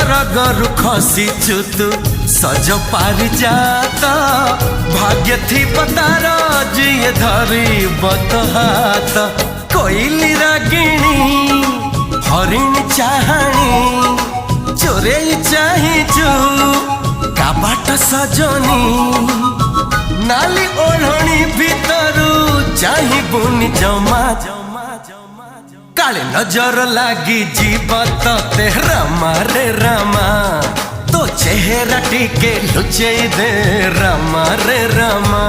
रगरु खसीचु तू सज पारिजात भाग्य थी पतार जिए धरी बत हाथ कोइली रागिणी हरिणी चाहाणी चोरे चाहिचु काबाट सजनी नाली ओढ़णी भीतरू चाही बुनी जमा काले नजर लागी जीवत ते रामा रे रामा तो चेहरा टिके लुचे दे रामा रे रामा।